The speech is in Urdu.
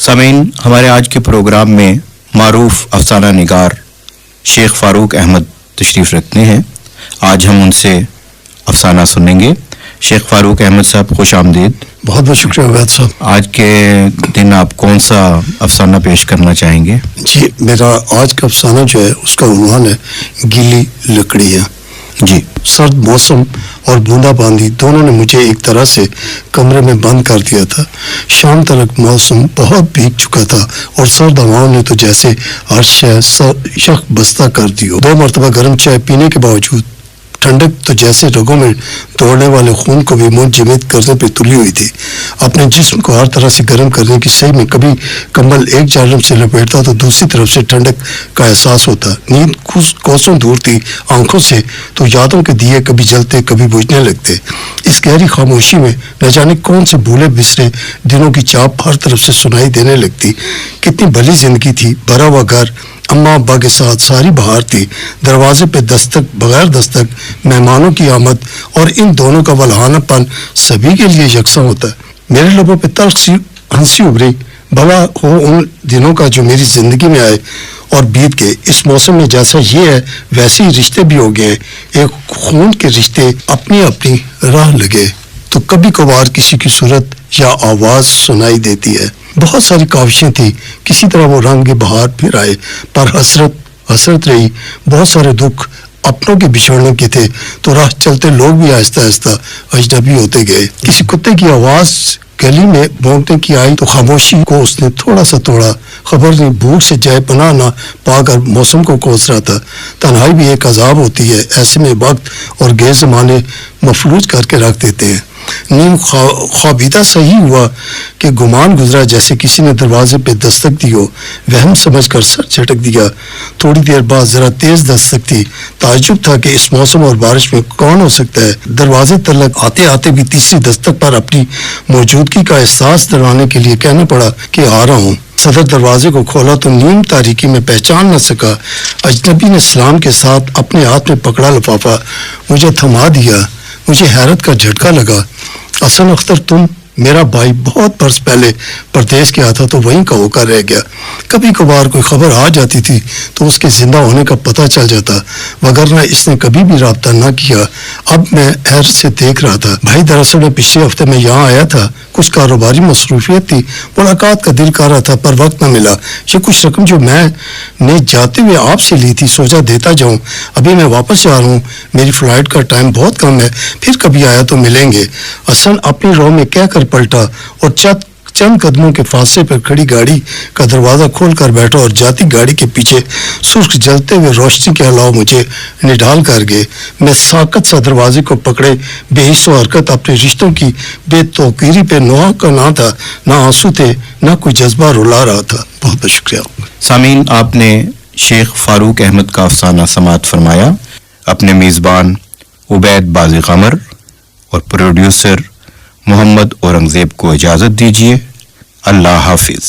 سامعین، ہمارے آج کے پروگرام میں معروف افسانہ نگار شیخ فاروق احمد تشریف رکھتے ہیں. آج ہم ان سے افسانہ سنیں گے. شیخ فاروق احمد صاحب، خوش آمدید. بہت بہت شکریہ عبید صاحب. آج کے دن آپ کون سا افسانہ پیش کرنا چاہیں گے؟ جی، میرا آج کا افسانہ جو ہے اس کا عنوان ہے گیلی لکڑیاں. جی. سرد موسم اور بوندا باندی دونوں نے مجھے ایک طرح سے کمرے میں بند کر دیا تھا. شام تک موسم بہت بھیگ چکا تھا اور سرد ہواؤں نے تو جیسے ہر شخ بستہ کر دی ہو. 2 مرتبہ گرم چائے پینے کے باوجود ٹھنڈک تو جیسے رگوں میں دوڑنے والے خون کو بھی منجمد کرنے پہ تلی ہوئی تھی. اپنے جسم کو ہر طرح سے گرم کرنے کی صحیح میں کبھی کمبل ایک جانب سے لپیٹتا تو دوسری طرف سے ٹھنڈک کا احساس ہوتا. نیند کوسوں دور تھی آنکھوں سے تو یادوں کے دیے کبھی جلتے کبھی بجھنے لگتے. اس گہری خاموشی میں نہ جانے کون سے بھولے بسرے دنوں کی چاپ ہر طرف سے سنائی دینے لگتی. کتنی بھلی زندگی تھی. بھرا ہوا گھر، اماں ابا کے ساتھ ساری بہار تھی. دروازے پہ دستک، بغیر دستک مہمانوں کی آمد اور ان دونوں کا ولہانہ پن سبھی کے لیے یکساں ہوتا ہے. میرے لبوں پہ تلخ سی ہنسی ابھری. بھلا ہو ان دنوں کا جو میری زندگی میں آئے اور بیت گئے. اس موسم میں جیسا یہ ہے ویسے ہی رشتے بھی ہو گئے. ایک خون کے رشتے اپنی اپنی راہ لگے تو کبھی کبھار کسی کی صورت یا آواز سنائی دیتی ہے. بہت ساری کاوشیں تھیں، کسی طرح وہ رنگ بہار پھر آئے، پر حسرت رہی. بہت سارے دکھ اپنوں کے بچھڑنے کے تھے تو راہ چلتے لوگ بھی آہستہ آہستہ اجنبی ہوتے گئے. کسی کتے کی آواز گلی میں بھونکنے کی آئی تو خاموشی کو اس نے تھوڑا سا توڑا. خبر نہیں بھوک سے جائے پناہ نہ پا کر موسم کو کوس رہا تھا. تنہائی بھی ایک عذاب ہوتی ہے. ایسے میں وقت اور غیر زمانے مفلوج کر کے رکھ دیتے ہیں. نیم خوابیدہ صحیح ہوا کہ گمان گزرا جیسے کسی نے دروازے پہ دستک دی ہو. وہم سمجھ کر سر جھٹک دیا. تھوڑی دیر بعد ذرا تیز دستک تھی. تعجب تھا کہ اس موسم اور بارش میں کون ہو سکتا ہے. دروازے تلک آتے آتے بھی تیسری دستک پر اپنی موجودگی کا احساس دلانے کے لیے کہنا پڑا کہ آ رہا ہوں. صدر دروازے کو کھولا تو نیم تاریکی میں پہچان نہ سکا. اجنبی نے سلام کے ساتھ اپنے ہاتھ میں پکڑا لفافہ مجھے تھما دیا. مجھے حیرت کا جھٹکا لگا. حسن اختر تم؟ میرا بھائی بہت برس پہلے پردیس گیا تھا تو وہیں کا ہو کر رہ گیا. کبھی کبھار کوئی خبر آ جاتی تھی تو اس کے زندہ ہونے کا پتہ چل جاتا، وگرنہ اس نے کبھی بھی رابطہ نہ کیا. اب میں حیرت سے دیکھ رہا تھا. بھائی دراصل میں پچھلے ہفتے میں یہاں آیا تھا. کچھ کاروباری مصروفیت تھی. ملاقات کا دل کر رہا تھا پر وقت نہ ملا. یہ کچھ رقم جو میں نے جاتے ہوئے آپ سے لی تھی سوچا دیتا جاؤں. ابھی میں واپس جا رہا ہوں. میری فلائٹ کا ٹائم بہت کم ہے. پھر کبھی آیا تو ملیں گے. حسن اپنی رو میں کہہ کر پلٹا اور چند قدموں کے فاصلے پر کھڑی گاڑی کا دروازہ کھول کر بیٹھا اور جاتی گاڑی کے پیچھے سرخ جلتے ہوئے روشنی کے علاوہ مجھے نڈال کر گئے. میں ساکت سا دروازے کو پکڑے بے حس و حرکت. اپنے رشتوں کی بے توقیری پہ نوح کا نہ تھا، نہ آنسو تھے، نہ کوئی جذبہ رلا رہا تھا. بہت بہت شکریہ. سامعین، آپ نے شیخ فاروق احمد کا افسانہ سماعت فرمایا. اپنے میزبان عبید بازی قمر اور پروڈیوسر محمد اورنگزیب کو اجازت دیجیے. اللہ حافظ.